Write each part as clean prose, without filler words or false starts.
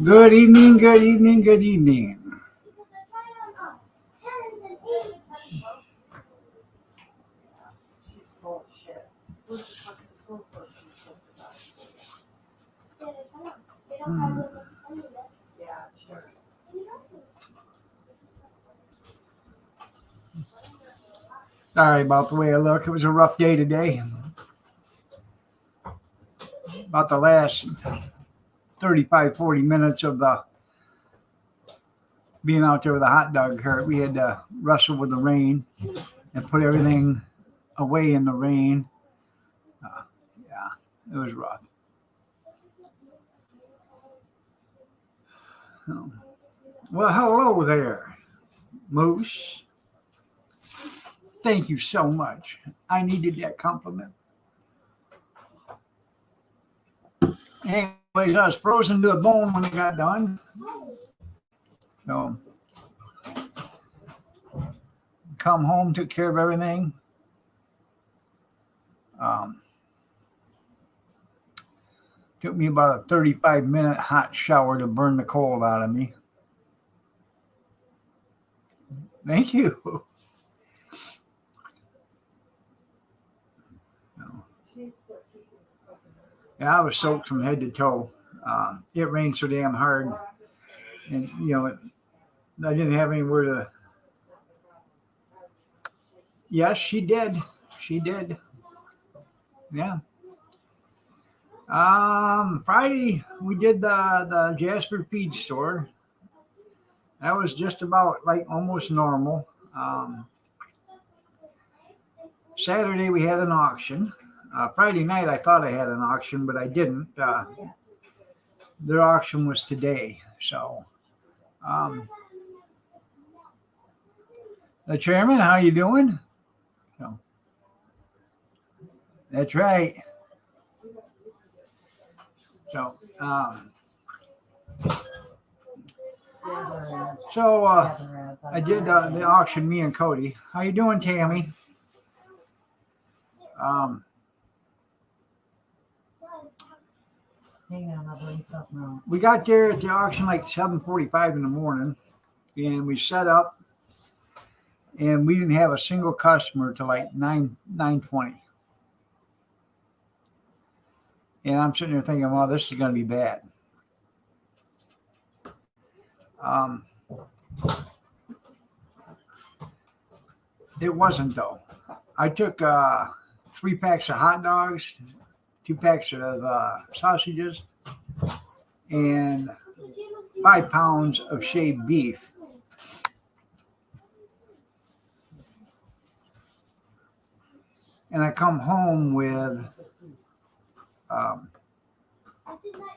Good evening, good evening, good evening. Sorry about the way I look. It was a rough day today. About the last 35, 40 minutes of the being out there with a hot dog cart, we had to wrestle with the rain and put everything away in the rain. Yeah, it was rough. Well, hello there, Moose. Thank you so much. I needed that compliment. Anyways, I was frozen to the bone when it got done. So, come home, took care of everything. Took me about a 35-minute hot shower to burn the cold out of me. Thank you. Yeah, I was soaked from head to toe. It rained so damn hard, and I didn't have anywhere to. Yes, she did. She did. Yeah. Friday we did the Jasper feed store. That was just about like almost normal. Saturday we had an auction. Friday night I thought I had an auction, but I didn't. Their auction was today. So, the chairman, how you doing? So, that's right. So, I did the auction, me and Cody. How you doing, Tammy? Hang on, I'll bring something else. We got there at the auction like 7:45 in the morning, and we set up, and we didn't have a single customer till like 9:20. And I'm sitting there thinking, well, this is going to be bad. It wasn't, though. I took 3 packs of hot dogs, 2 packs of sausages, and 5 pounds of shaved beef. And I come home with a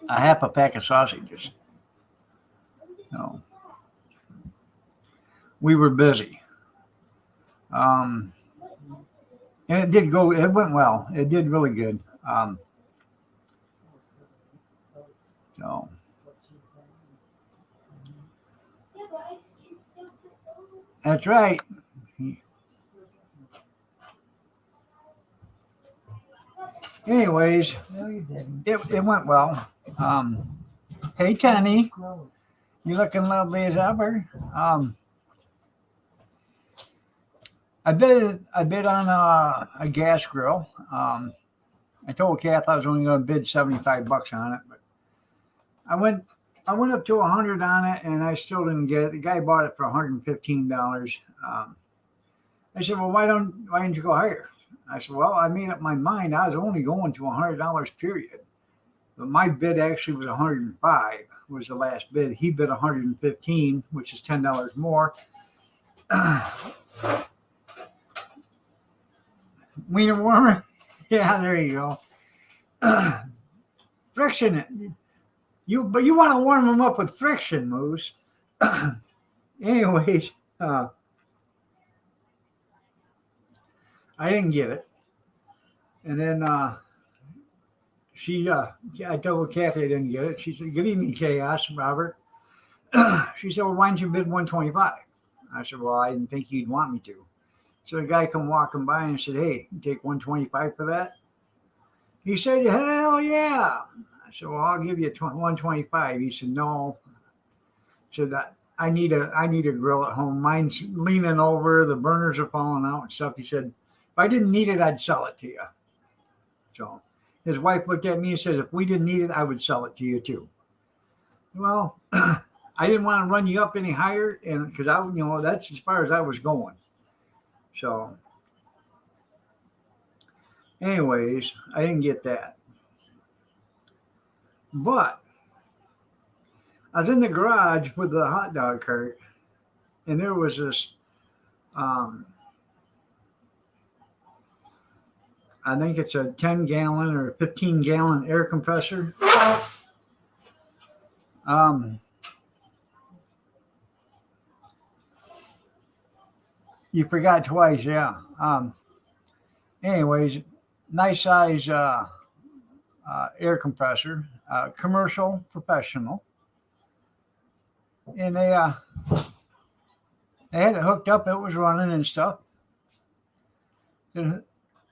half a pack of sausages. So we were busy. And it went well. It did really good. So that's right. Anyways, No, you didn't. it went well. Hey, Kenny, you looking lovely as ever. I bid on a gas grill. I told Kath I was only going to bid $75 on it, but I went up to 100 on it, and I still didn't get it. The guy bought it for $115. I said, well, why didn't you go higher? I said, well, I made up my mind. I was only going to $100 period. But my bid actually was 105 was the last bid. He bid 115, which is $10 more. Wiener warmer? Yeah, there you go. Friction. But you want to warm them up with friction, Moose. Anyways, I didn't get it. And then I told Kathy I didn't get it. She said, good evening, Chaos, Robert. She said, well, why didn't you bid 125? I said, well, I didn't think you'd want me to. So the guy come walking by and said, "Hey, you take 125 for that?" He said, "Hell yeah." I said, "Well, I'll give you 125." He said, "No." I said, I need a grill at home. Mine's leaning over, the burners are falling out and stuff." He said, "If I didn't need it, I'd sell it to you." So his wife looked at me and said, "If we didn't need it, I would sell it to you too." Well, I didn't want to run you up any higher, and because that's as far as I was going. So, anyways, I didn't get that. But I was in the garage with the hot dog cart, and there was this, um, I think it's a 10-gallon or 15-gallon air compressor. Um, you forgot twice, yeah. Anyways, nice size air compressor, commercial, professional, and they had it hooked up. It was running and stuff. Said,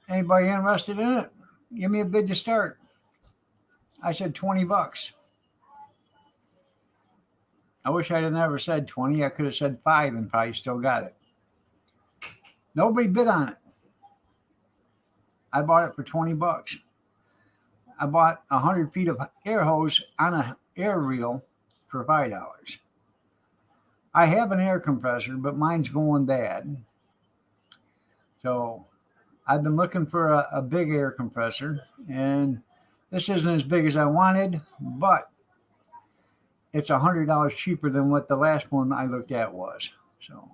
"Anybody interested in it? Give me a bid to start." I said $20. I wish I'd have never said 20. I could have said 5 and probably still got it. Nobody bid on it. I bought it for $20. I bought 100 feet of air hose on an air reel for $5. I have an air compressor, but mine's going bad. So I've been looking for a big air compressor, and this isn't as big as I wanted, but it's $100 cheaper than what the last one I looked at was. So,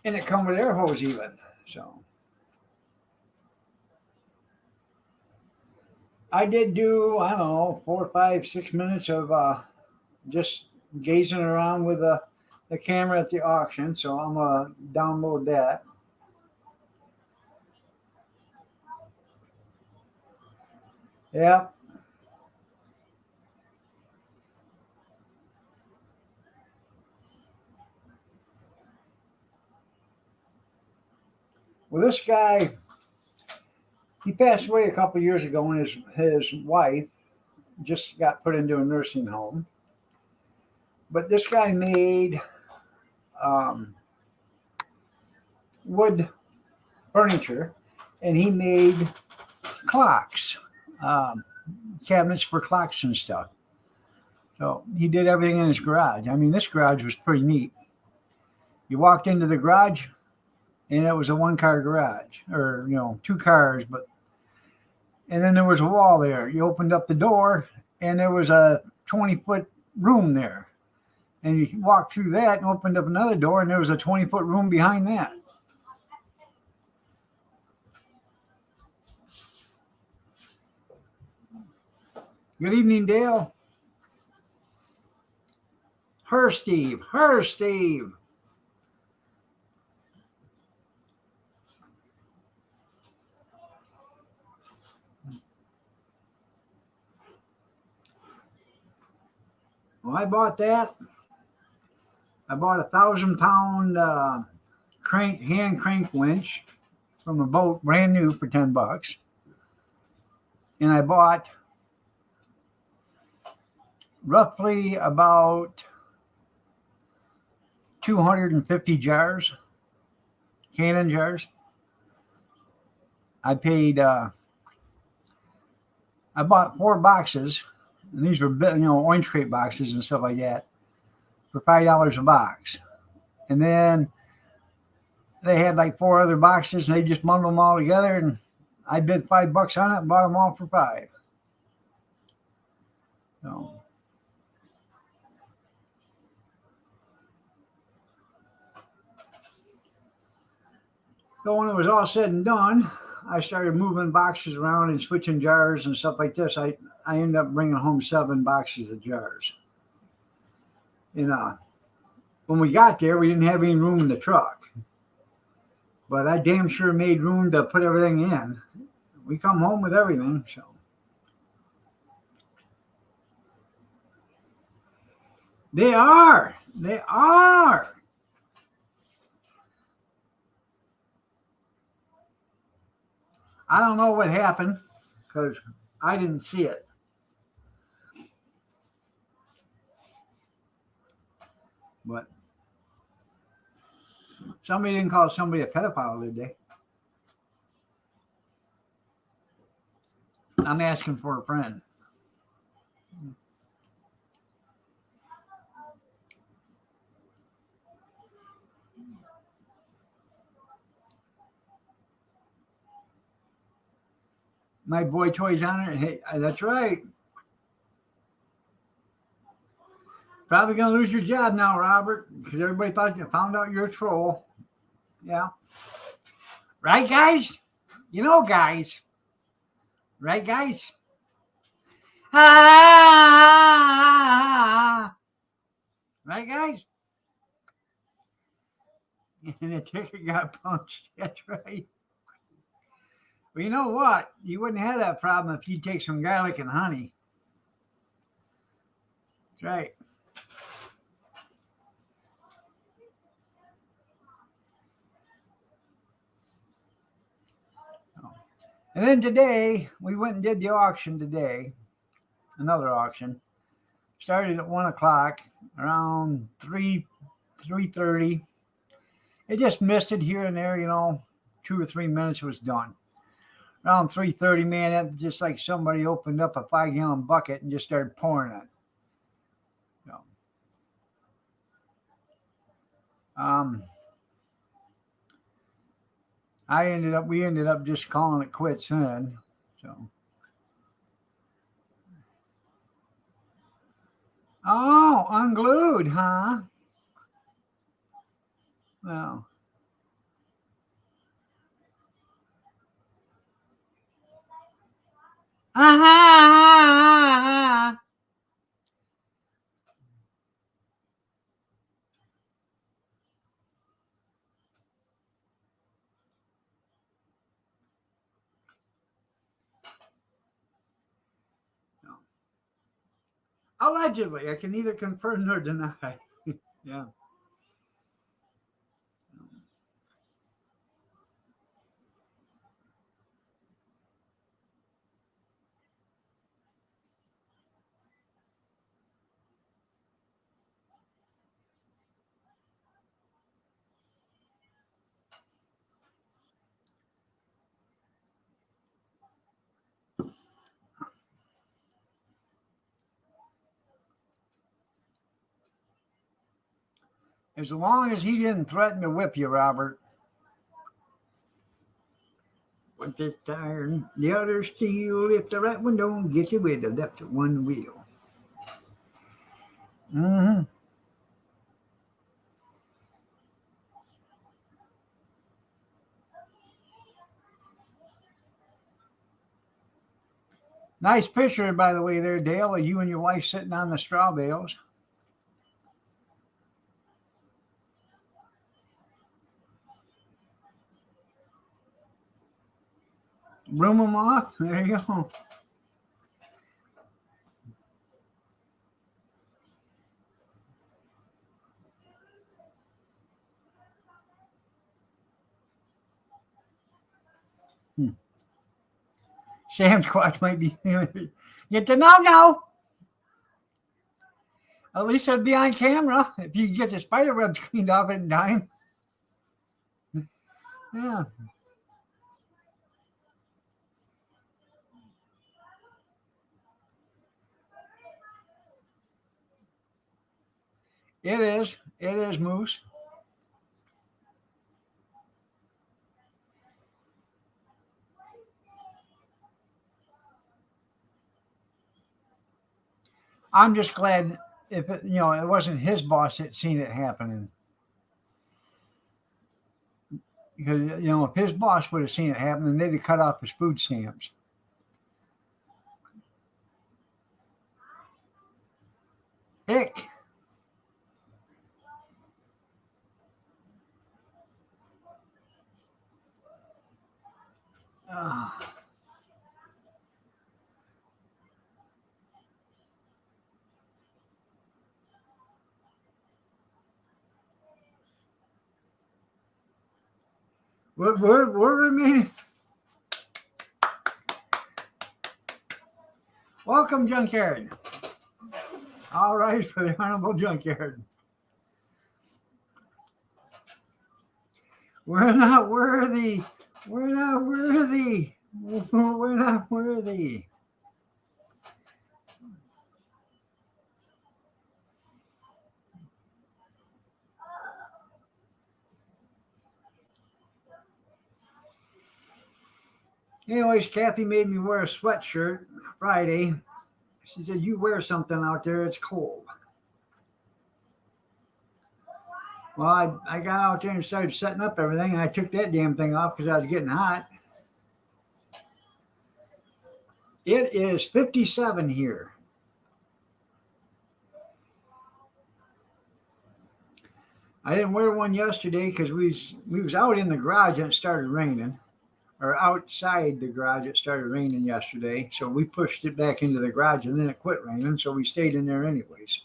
and it comes with air hose even. So I did do, I don't know, 4, 5, 6 minutes of just gazing around with the camera at the auction. So I'm gonna download that. Yeah. Well, this guy, he passed away a couple of years ago, and his wife just got put into a nursing home. But this guy made um, wood furniture, and he made clocks, um, cabinets for clocks and stuff. So he did everything in his garage. I mean, this garage was pretty neat. You walked into the garage, and it was a one-car garage, or 2 cars, and then there was a wall there. You opened up the door, and there was a 20-foot room there. And you walked through that and opened up another door, and there was a 20-foot room behind that. Good evening, Dale. Her Steve. Well, I bought that. I bought a 1,000-pound hand crank winch from a boat, brand new, for $10. And I bought roughly about 250 jars, cannon jars. I paid. I bought 4 boxes, and these were orange crate boxes and stuff like that, for $5 a box. And then they had like 4 other boxes, and they just bundled them all together, and I bid $5 on it and bought them all for 5. So when it was all said and done, I started moving boxes around and switching jars and stuff like this. I ended up bringing home 7 boxes of jars. And when we got there, we didn't have any room in the truck, but I damn sure made room to put everything in. We come home with everything, so. They are. I don't know what happened because I didn't see it. But somebody didn't call somebody a pedophile, did they? I'm asking for a friend. My boy Toys on it. Hey, that's right. Probably gonna lose your job now, Robert, because everybody thought you found out you're a troll. Yeah. Right, guys? You know, guys. Right, guys? Ah! Right, guys? And the ticket got punched. That's right. Well, you know what? You wouldn't have that problem if you take some garlic and honey. That's right. And then today, we went and did the auction today. Another auction. Started at 1 o'clock, around 3:30. It just missed it here and there, 2 or 3 minutes was done. Around 3:30, man, it just like somebody opened up a 5-gallon bucket and just started pouring it. So, we ended up just calling it quits then. So, oh, unglued, huh? Well, uh-huh. Allegedly, I can neither confirm nor deny. Yeah. As long as he didn't threaten to whip you, Robert. With this tire, the other steel. If the right one don't get you with the left one will. Mm-hmm. Nice picture, by the way, there, Dale, of you and your wife sitting on the straw bales. Room them off. There you go. Sam's Squatch might be. Get to know now. At least it'd be on camera if you get the spider webs cleaned off in time. Yeah. It is. It is, Moose. I'm just glad if it wasn't his boss that seen it happening. Because if his boss would have seen it happening, they'd have cut off his food stamps. Ick. We're remaining. Welcome, Junkyard. All right, for the Honorable Junkyard. We're not worthy. We're not worthy. We're not worthy. Anyways, Kathy made me wear a sweatshirt Friday. She said, "You wear something out there, it's cold." Well, I got out there and started setting up everything, and I took that damn thing off because I was getting hot. It is 57 here. I didn't wear one yesterday because we was out in the garage and it started raining. Or outside the garage, it started raining yesterday. So we pushed it back into the garage and then it quit raining. So we stayed in there anyways.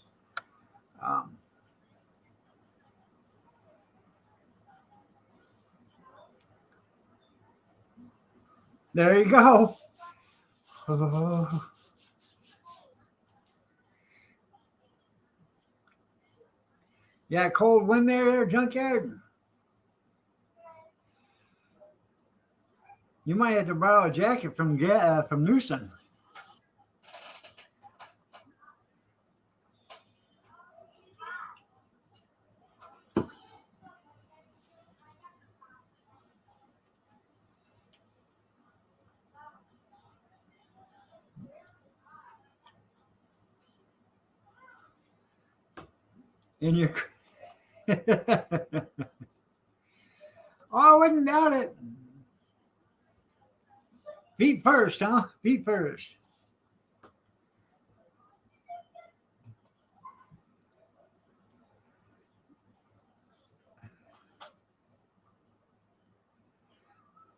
There you go. Oh. Yeah, cold wind there, Junkyard. You might have to borrow a jacket from Newsom. In your Oh, I wouldn't doubt it. Feet first, huh? Feet first.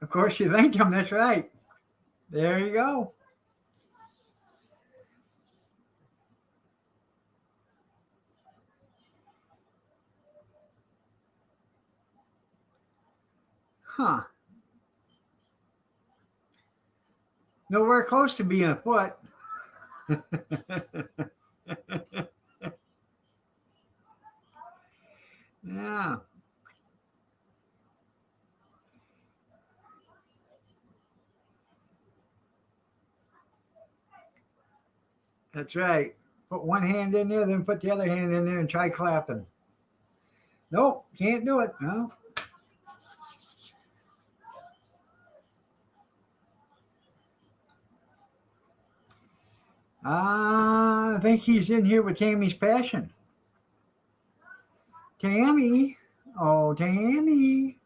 Of course, you thank him. That's right. There you go. Huh. Nowhere close to being a foot. Yeah. That's right. Put one hand in there, then put the other hand in there and try clapping. Nope, can't do it. No. I think he's in here with Tammy's passion. Tammy. Oh, Tammy.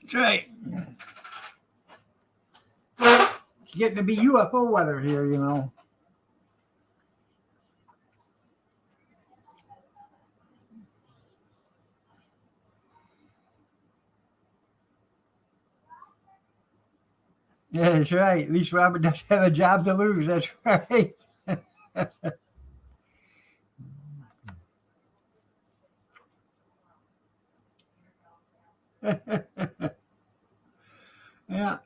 That's right. It's getting to be UFO weather here, you know. Yeah, that's right. At least Robert does have a job to lose. That's right. Yeah.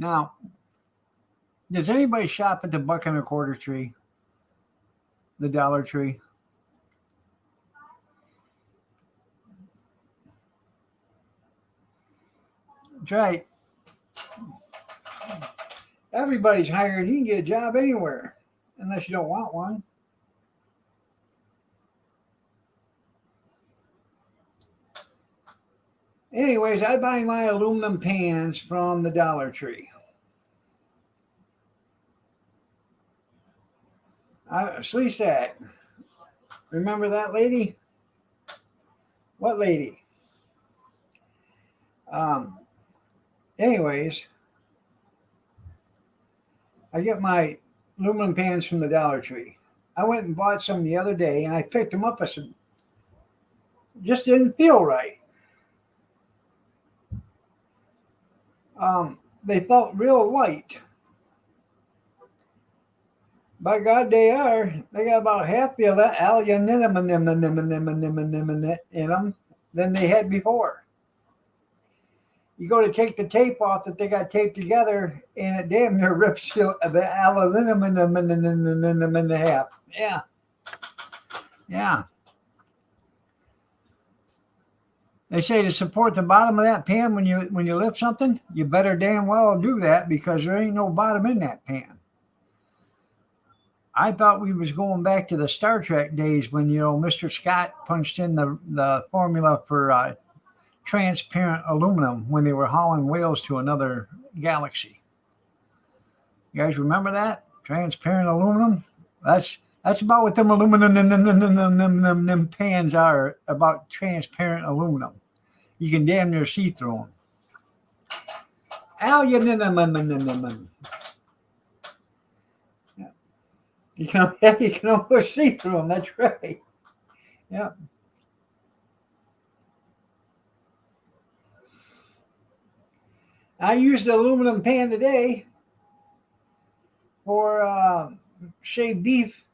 Now, does anybody shop at the buck and a quarter tree? The Dollar Tree? That's right. Everybody's hired. You can get a job anywhere, unless you don't want one. Anyways, I buy my aluminum pans from the Dollar Tree. Sleestack. Remember that lady? What lady? Um, anyways, I get my aluminum pans from the Dollar Tree. I went and bought some the other day, and I picked them up. I said, just didn't feel right. They felt real light. By God, they are. They got about half the aluminum in them than they had before. You go to take the tape off that they got taped together, and it damn near rips the aluminum in half. Yeah, yeah. They say to support the bottom of that pan when you lift something, you better damn well do that because there ain't no bottom in that pan. I thought we was going back to the Star Trek days when, Mr. Scott punched in the formula for transparent aluminum when they were hauling whales to another galaxy. You guys remember that? Transparent aluminum? That's about what them aluminum pans are, about transparent aluminum. You can damn near see through them. Aluminum. Yeah. You can almost see through them. That's right. Yeah. I used the aluminum pan today for shaved beef,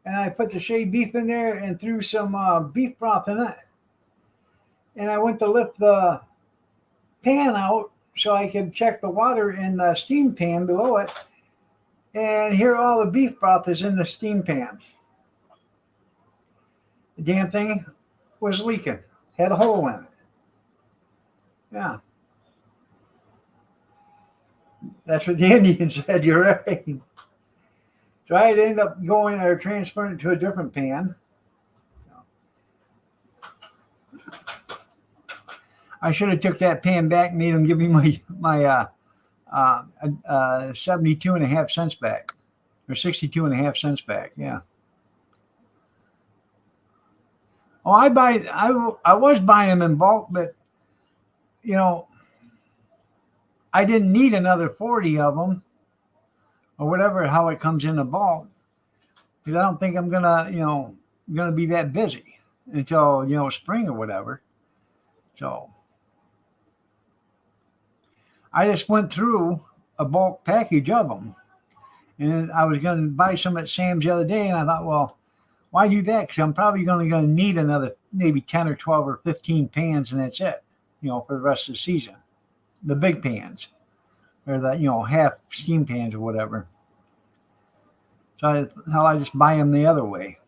and I put the shaved beef in there and threw some beef broth in it. And I went to lift the pan out so I could check the water in the steam pan below it. And here all the beef broth is in the steam pan. The damn thing was leaking, had a hole in it. Yeah. That's what the Indian said, you're right. So I had to end up going or transferring it to a different pan. I should have took that pan back, made them give me my 72.5 cents back, or 62.5 cents back. Yeah. Oh, I was buying them in bulk, but I didn't need another 40 of them, or whatever, how it comes in the bulk, because I don't think I'm gonna be that busy until spring or whatever. So I just went through a bulk package of them, and I was going to buy some at Sam's the other day, and I thought, well, why do that? Because I'm probably going to need another maybe 10 or 12 or 15 pans, and that's it, for the rest of the season. The big pans, or the half steam pans or whatever. So I just buy them the other way.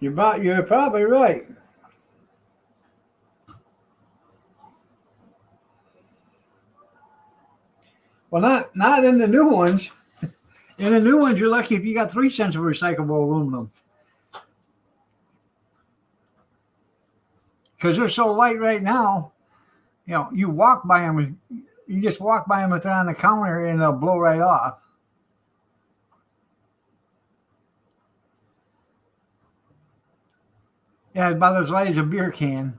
You're probably right. Well, not in the new ones. In the new ones, you're lucky if you got 3 cents of recyclable aluminum, because they're so light right now. You walk by them. You just walk by them if they're on the counter, and they'll blow right off. Yeah, it's about as light as a beer can.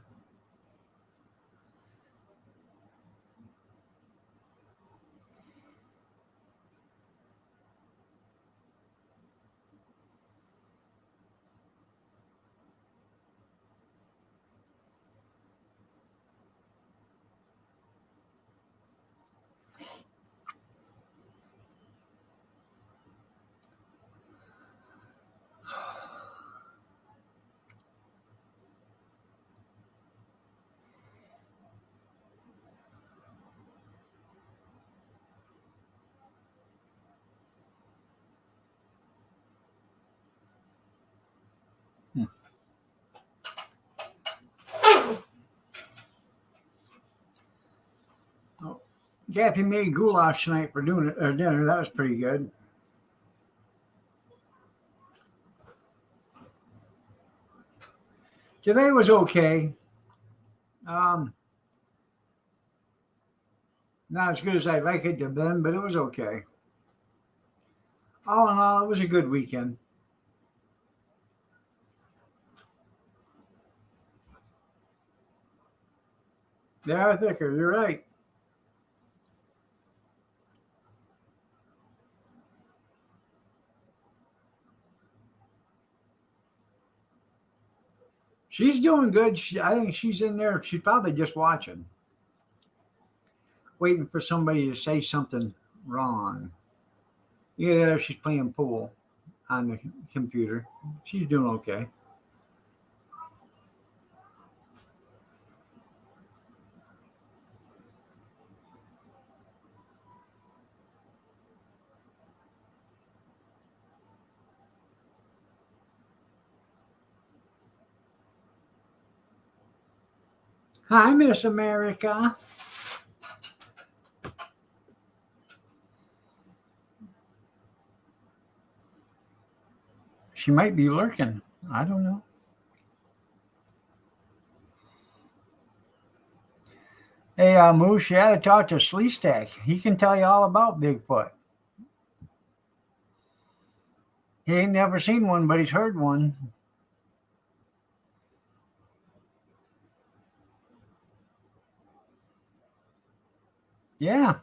Kathy made goulash tonight for dinner. That was pretty good. Today was okay. Not as good as I'd like it to have been, but it was okay. All in all, it was a good weekend. They are thicker. You're right. She's doing good. I think she's in there. She's probably just watching, waiting for somebody to say something wrong. Yeah, she's playing pool on the computer. She's doing okay. Hi, Miss America. She might be lurking. I don't know. Hey, Moose, you had to talk to Sleestack. He can tell you all about Bigfoot. He ain't never seen one, but he's heard one. Yeah.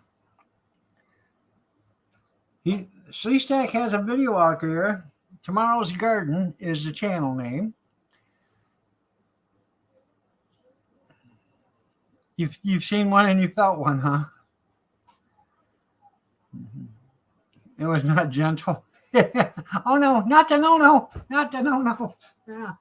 Sleestack has a video out there. Tomorrow's Garden is the channel name. You've seen one and you felt one, huh? It was not gentle. Oh no, not the no, not the no. Yeah.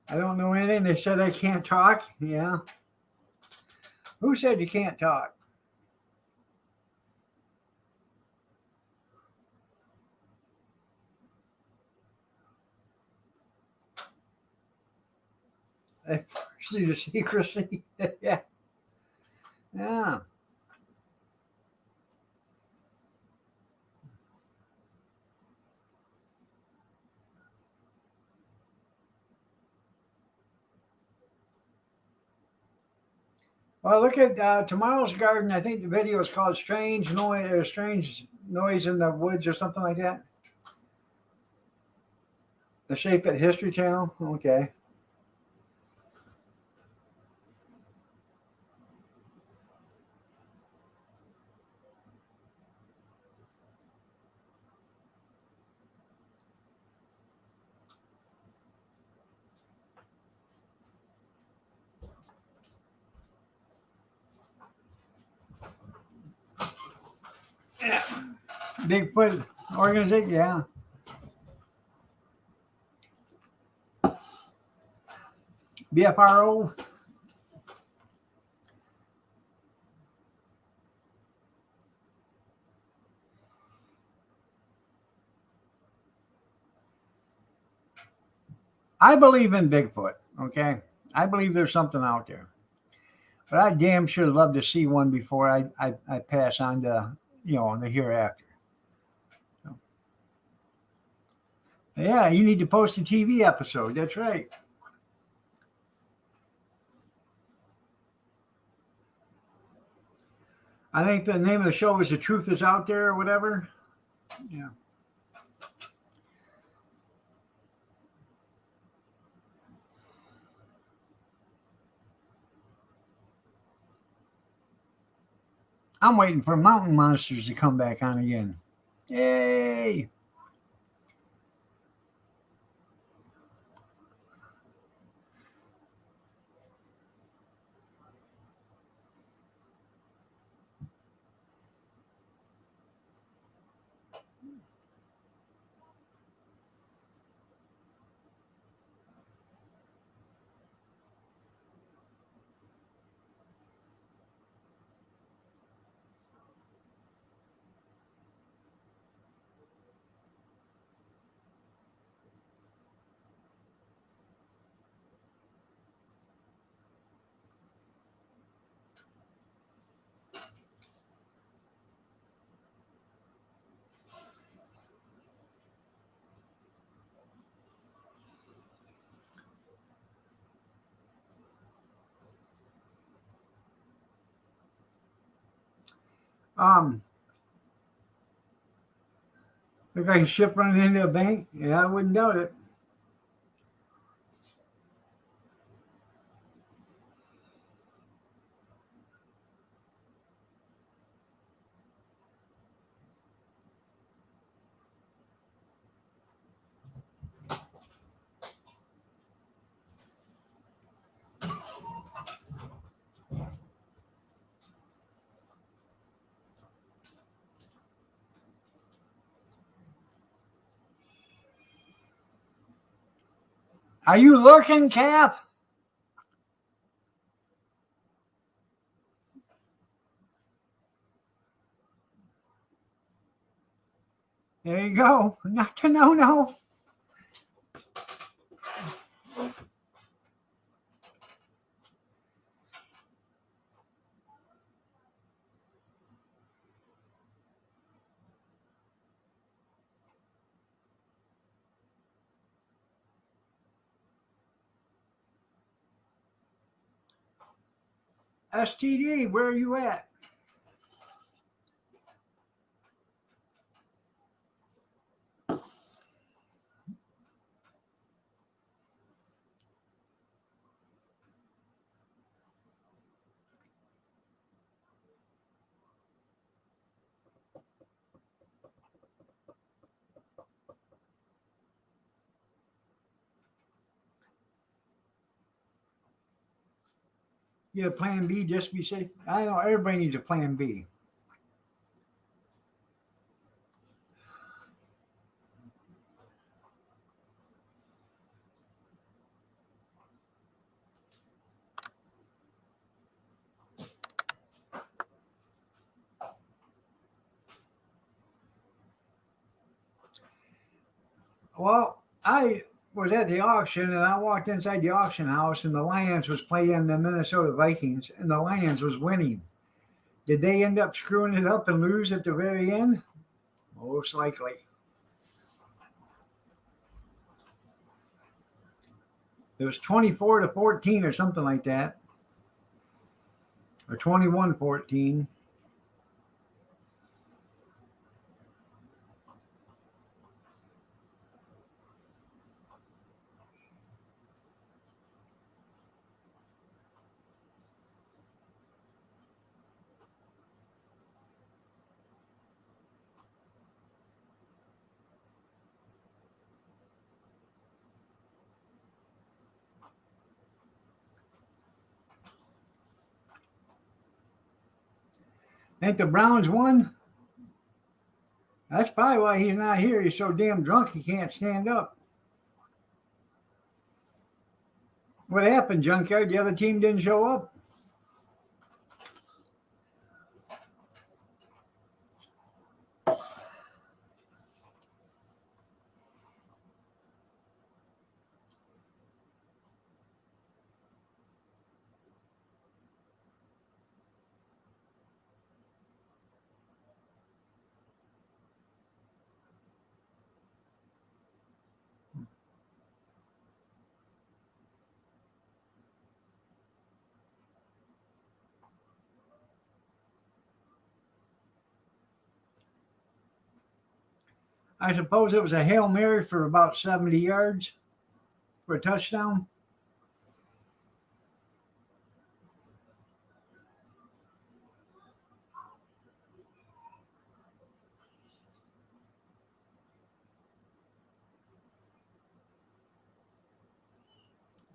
I don't know anything. They said I can't talk. Yeah. Who said you can't talk? They forced you to secrecy. Yeah. Yeah. Well, look at Tomorrow's Garden. I think the video is called "Strange Noise" or "Strange Noise in the Woods" or something like that. The Shape It History Channel. Okay. Yeah. Bigfoot organization. Yeah. BFRO. I believe in Bigfoot. Okay. I believe there's something out there. But I damn sure love to see one before I pass on to, the hereafter. So, yeah, you need to post a TV episode. That's right. I think the name of the show is "The Truth Is Out There" or whatever. Yeah. I'm waiting for Mountain Monsters to come back on again. Yay! Look like a ship running into a bank. Yeah, I wouldn't doubt it. Are you looking, Cap? There you go. Not to no. STD, where are you at? Get a plan B just to be safe. I know everybody needs a plan B. Well, I was at the auction and I walked inside the auction house and the Lions was playing the Minnesota Vikings and the Lions was winning. Did they end up screwing it up and lose at the very end? Most likely. It was 24-14 or something like that. Or 21-14. Think the Browns won? That's probably why he's not here. He's so damn drunk he can't stand up. What happened, Junkyard? The other team didn't show up? I suppose it was a Hail Mary for about 70 yards for a touchdown.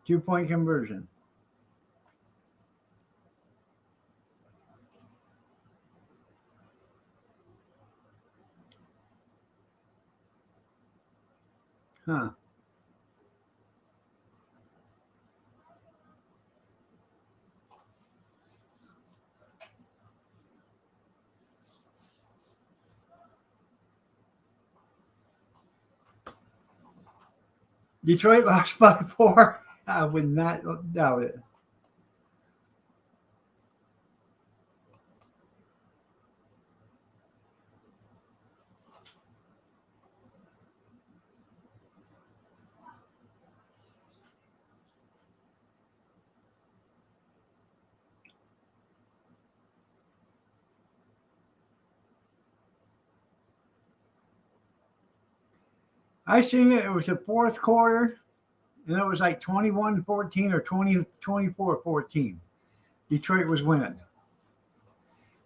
Two-point conversion. Huh. Detroit lost by 4. I would not doubt it. I seen it. It was the fourth quarter, and it was like 21-14 or 24-14. Detroit was winning.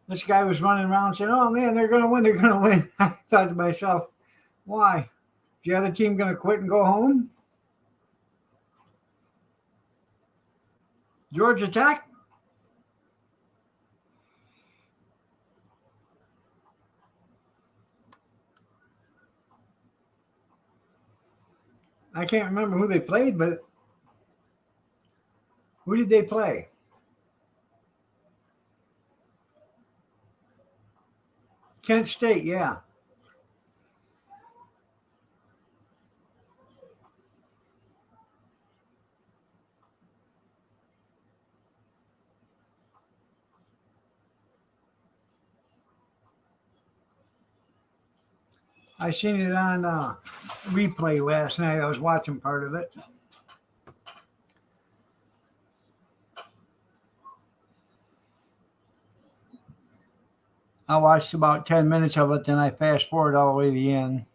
This guy was running around saying, "Oh man, they're going to win. They're going to win." I thought to myself, "Why? Is the other team going to quit and go home?" Georgia Tech. I can't remember who they played, but who did they play? Kent State, yeah. I seen it on replay last night. I was watching part of it. I watched about 10 minutes of it, then I fast forward all the way to the end.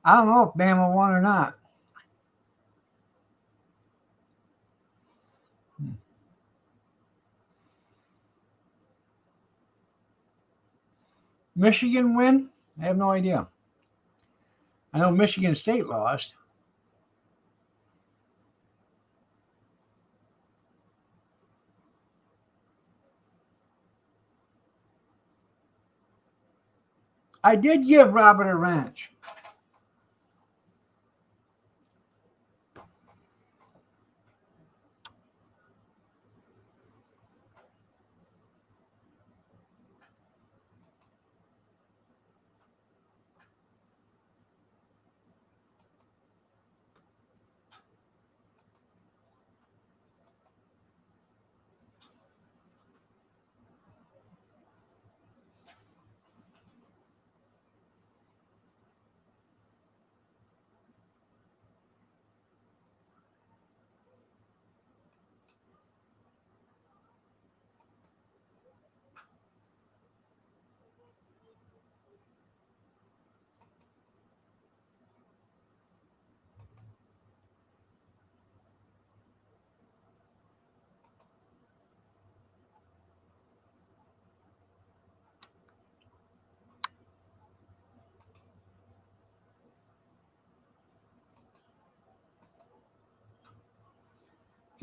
I don't know if Bama won or not. Michigan win? I have no idea. I know Michigan State lost. I did give Robert a wrench.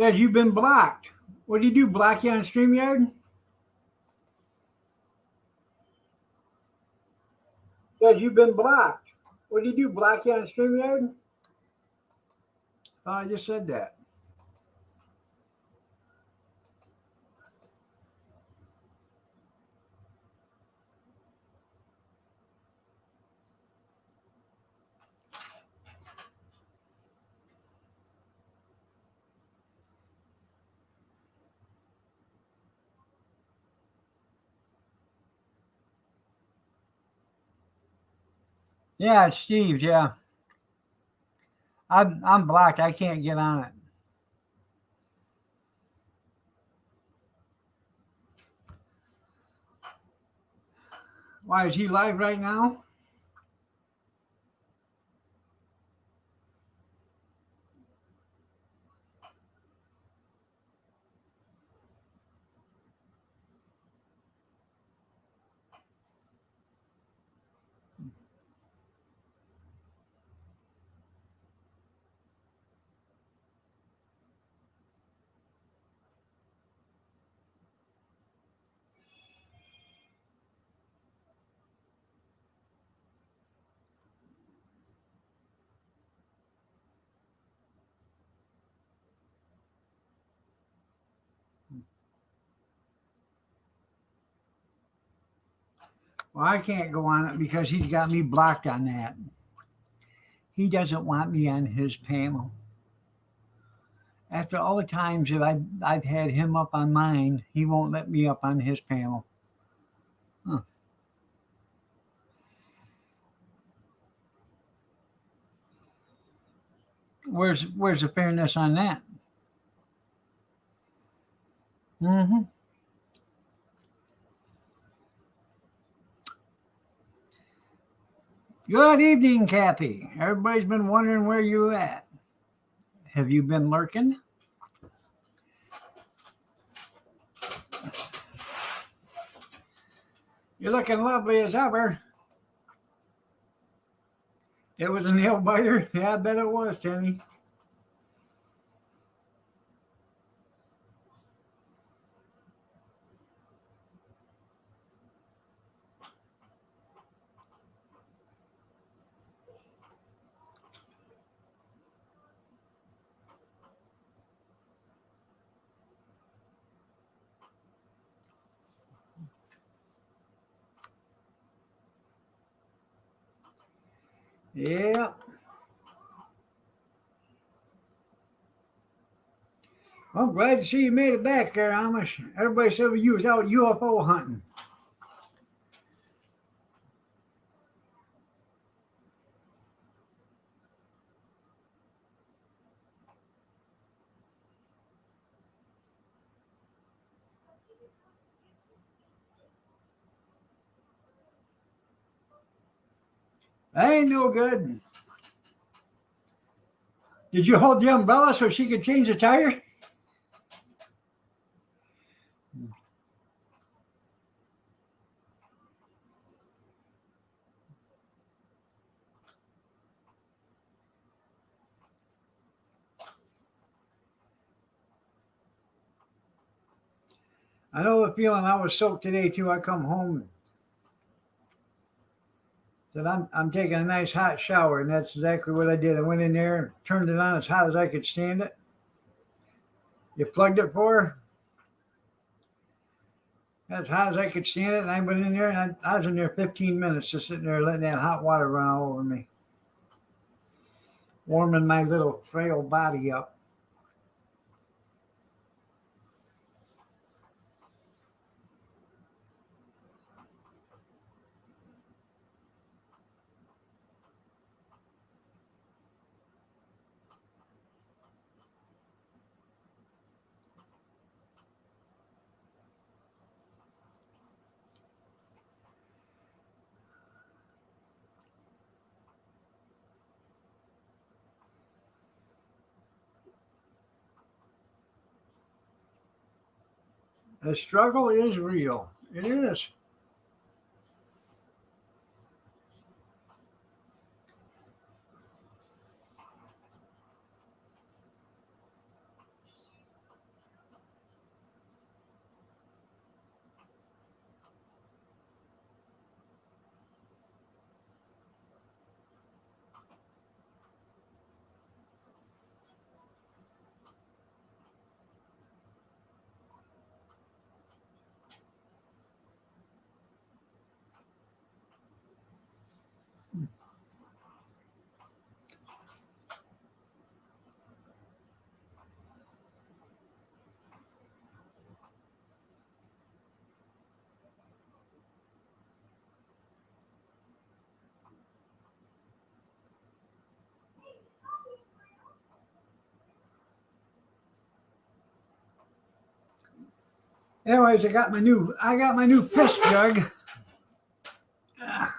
Said you've been blocked. What do you do? Block you on StreamYard? Said you've been blocked. What do you do? Block you on StreamYard? Thought I just said that. Yeah, it's Steve. Yeah, I'm blocked. I can't get on it. Why is he live right now? Well, I can't go on it because he's got me blocked on that. He doesn't want me on his panel. After all the times that I've had him up on mine, he won't let me up on his panel. Huh. Where's the fairness on that? Mm-hmm. Good evening, Kathy. Everybody's been wondering where you at. Have you been lurking? You're looking lovely as ever. It was a nail biter. Yeah, I bet it was, Timmy. Yeah. I'm glad to see you made it back there, Amish. Everybody said you was out UFO hunting. That ain't no good. Did you hold the umbrella so she could change the tire? I know the feeling. I was soaked today too. I come home that I'm taking a nice hot shower, and that's exactly what I did. I went in there and turned it on as hot as I could stand it. You plugged it for her? As hot as I could stand it, and I went in there, and I was in there 15 minutes just sitting there letting that hot water run all over me, warming my little frail body up. The struggle is real. It is. Anyways, I got my new piss jug. I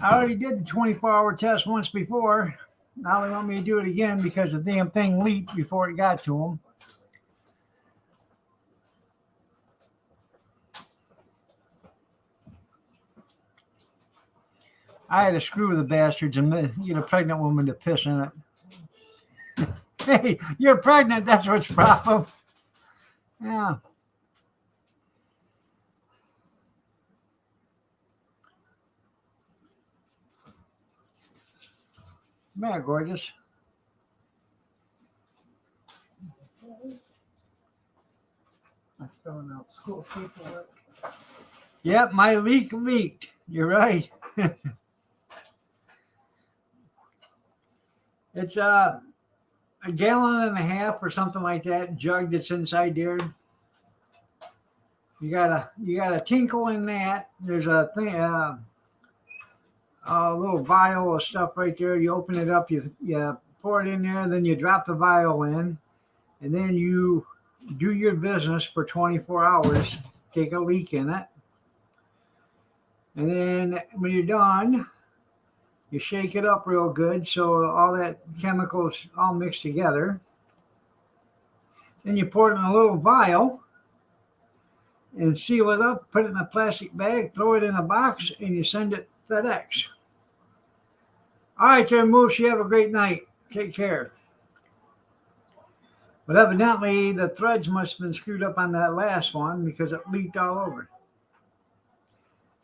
already did the 24-hour test once before. Now they want me to do it again because the damn thing leaked before it got to them. I had to screw the bastards and get a pregnant woman to piss in it. Hey, you're pregnant. That's what's the problem. Yeah. Man, gorgeous. I was filling out school paperwork. Yep, my leak leaked. You're right. It's a gallon and a half or something like that jug that's inside there. you got a tinkle in that. There's a thing, a little vial of stuff right there. You open it up, you pour it in there, then you drop the vial in, and then you do your business for 24 hours. Take a leak in it, and then when you're done, you shake it up real good so all that chemicals all mixed together. Then you pour it in a little vial and seal it up, put it in a plastic bag, throw it in a box, and you send it FedEx. All right, there, Moose, you have a great night. Take care. But evidently, the threads must have been screwed up on that last one because it leaked all over.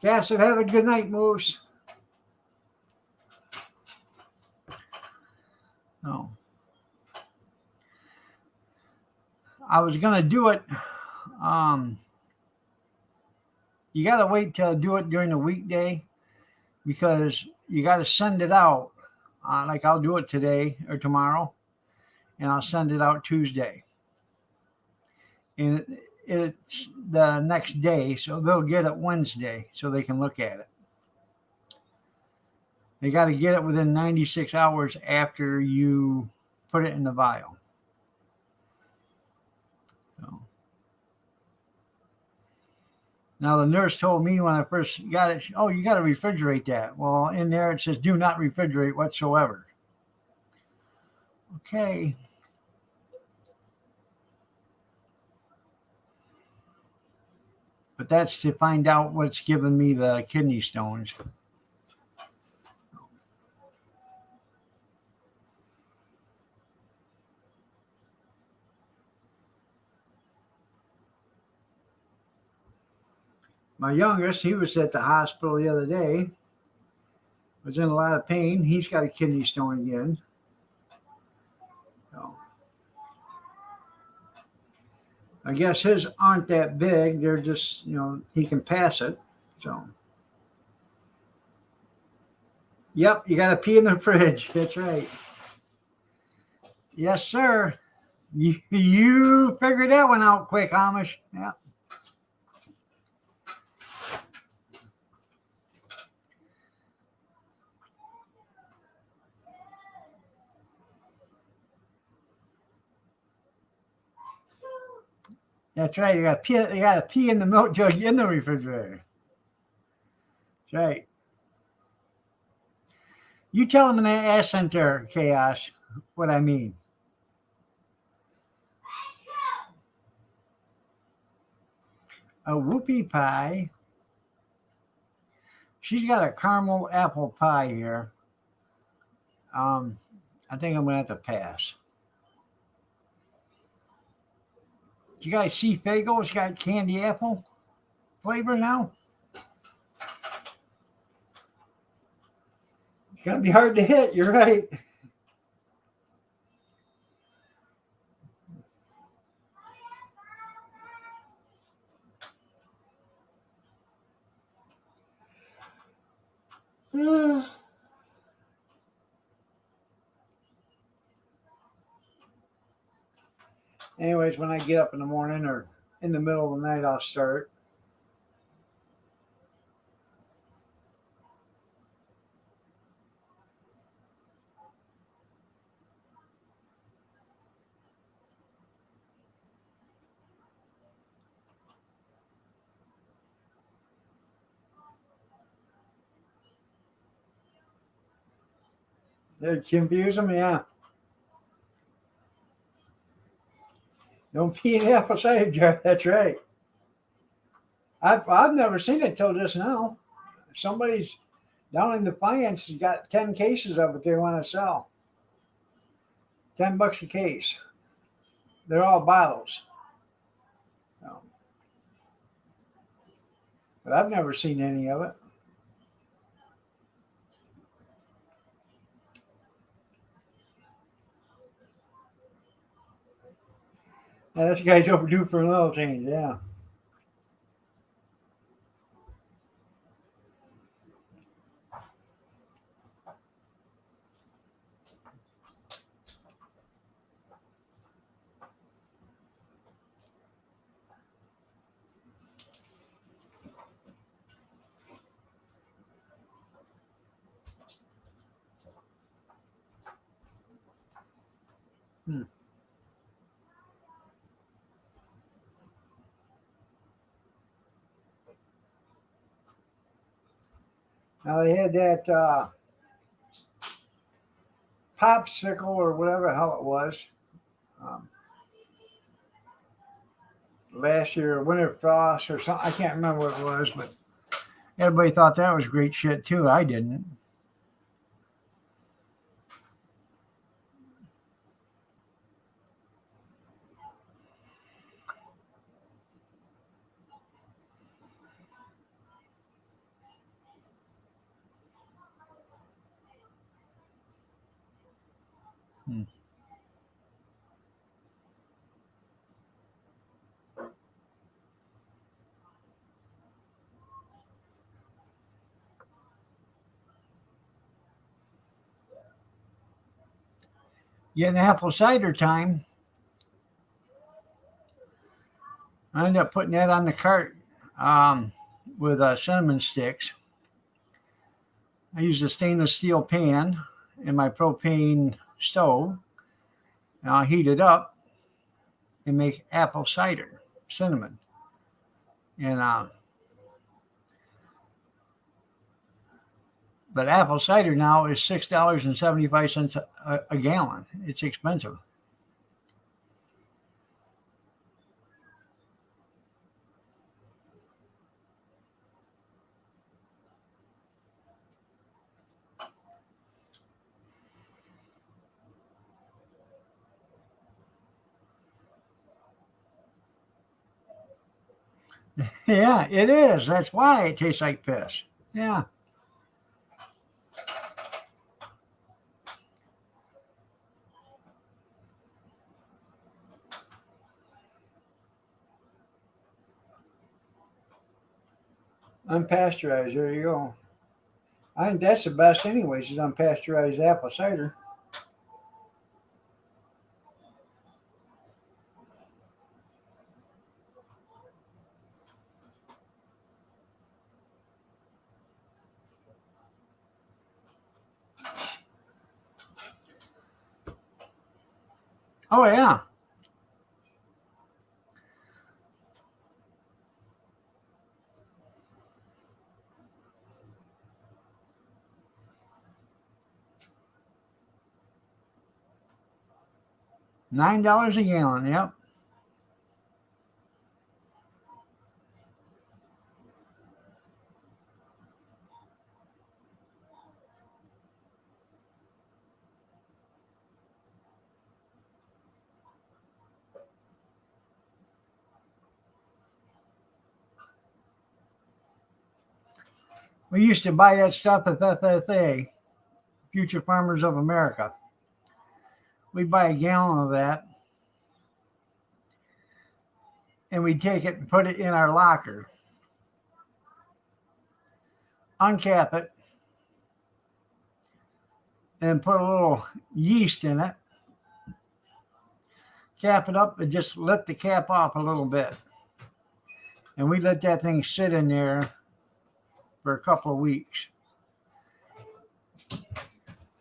Cass said, have a good night, Moose. No. I was going to do it. You got to wait till do it during the weekday because you got to send it out. Like I'll do it today or tomorrow, and I'll send it out Tuesday. And it's the next day, so they'll get it Wednesday so they can look at it. They got to get it within 96 hours after you put it in the vial. So. Now, the nurse told me when I first got it, oh, you got to refrigerate that. Well, in there it says do not refrigerate whatsoever. Okay. But that's to find out what's giving me the kidney stones. My youngest, he was at the hospital the other day. Was in a lot of pain. He's got a kidney stone again. So, I guess his aren't that big. They're just, he can pass it. So, yep, you got to pee in the fridge. That's right. Yes, sir. You figured that one out quick, Amish. Yeah. That's right. You got to pee in the milk jug in the refrigerator. That's right. You tell them in the accent there, Chaos, what I mean. A whoopie pie. She's got a caramel apple pie here. I think I'm going to have to pass. You guys see Fago's got candy apple flavor now? It's going to be hard to hit. You're right. Anyways, when I get up in the morning or in the middle of the night, I'll start. Did confuse them? Yeah. Don't pee in the apple cider jar. That's right. I've never seen it till just now. Somebody's down in Defiance has got 10 cases of it they want to sell. $10 a case. They're all bottles. But I've never seen any of it. Yeah, this guy's overdue for an oil change, yeah. Hmm. Now they had that popsicle or whatever the hell it was um, last year, Winter Frost or something. I can't remember what it was, but everybody thought that was great shit too. I didn't. Hmm. Getting apple cider time. I ended up putting that on the cart with cinnamon sticks. I used a stainless steel pan in my propane stove, and I'll heat it up and make apple cider, cinnamon. And but apple cider now is $6.75 a gallon. It's expensive. Yeah, it is. That's why it tastes like piss. Yeah. Unpasteurized. There you go. I think that's the best, anyways, is unpasteurized apple cider. Oh, yeah. $9 a gallon. Yep. We used to buy that stuff at FFA, Future Farmers of America. We'd buy a gallon of that and we'd take it and put it in our locker, uncap it, and put a little yeast in it, cap it up, and just let the cap off a little bit. And we let that thing sit in there for a couple of weeks.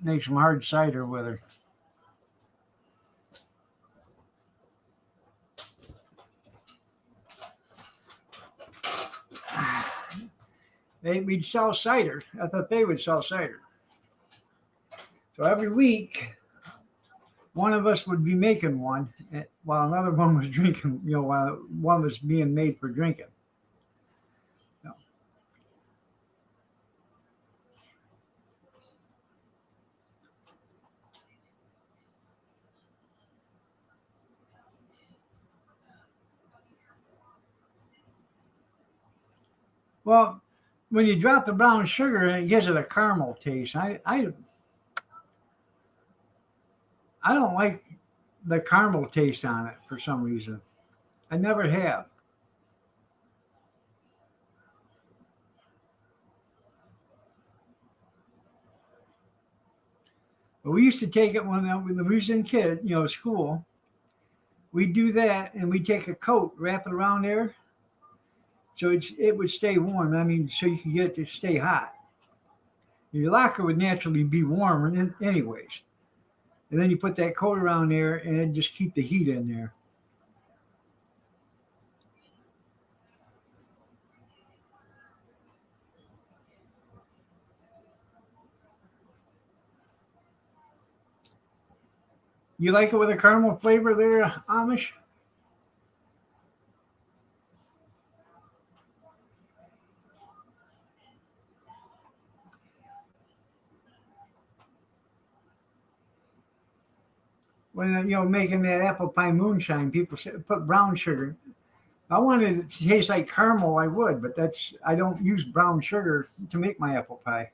Make some hard cider with her. We'd sell cider. FFA would sell cider. So every week, one of us would be making one while another one was drinking, while one was being made for drinking. So, well, when you drop the brown sugar in, it gives it a caramel taste. I don't like the caramel taste on it for some reason. I never have. But we used to take it when we was in school. We'd do that, and we'd take a coat, wrap it around there, so it would stay warm. I mean, so you could get it to stay hot. Your locker would naturally be warmer anyways. And then you put that coat around there and it just keep the heat in there. You like it with a caramel flavor there, Amish? When making that apple pie moonshine, people say put brown sugar. If I wanted it to taste like caramel, I would, but I don't use brown sugar to make my apple pie.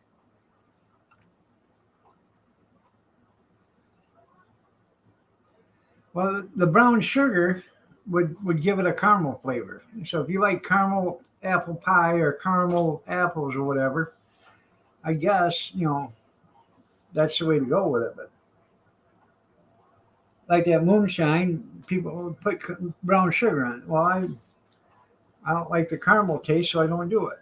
Well, the brown sugar would give it a caramel flavor. So if you like caramel apple pie or caramel apples or whatever, I guess that's the way to go with it. But like that moonshine, people put brown sugar on it. Well, I don't like the caramel taste, so I don't do it.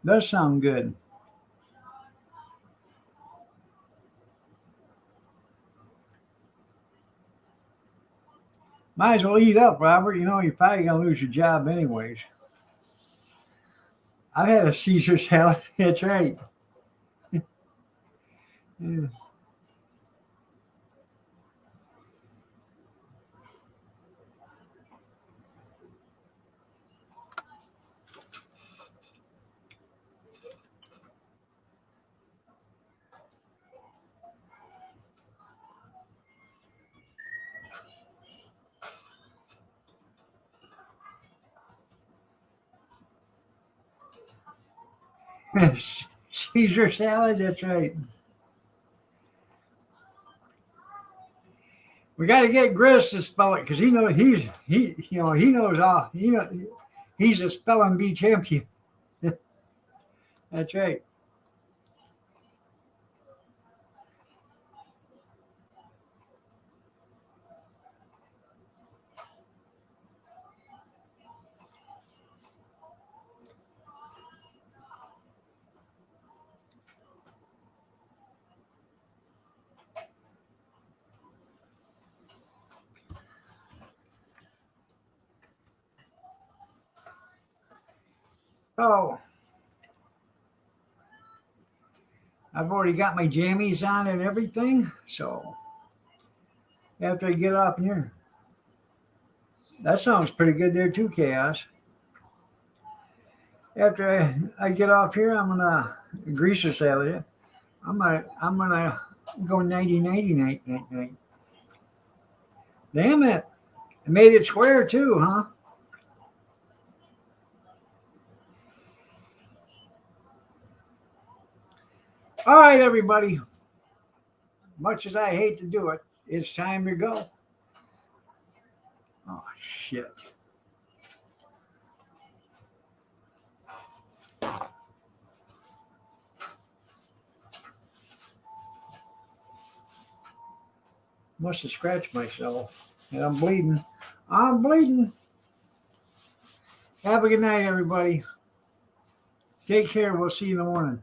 Does sound good. Might as well eat up, Robert. You're probably gonna lose your job anyways. I've had a Caesar salad. That's right. Yeah. Caesar salad. That's right. We got to get Grizz to spell it because he knows all. He's a spelling bee champion. That's right. Oh, I've already got my jammies on and everything. So after I get off here, that sounds pretty good there too, Chaos. After I get off here, I'm gonna grease the salad. I'm gonna go 90 night night night. Damn it! I made it square too, huh? All right, everybody. Much as I hate to do it, it's time to go. Oh shit! Must have scratched myself, and I'm bleeding. I'm bleeding. Have a good night, everybody. Take care. We'll see you in the morning.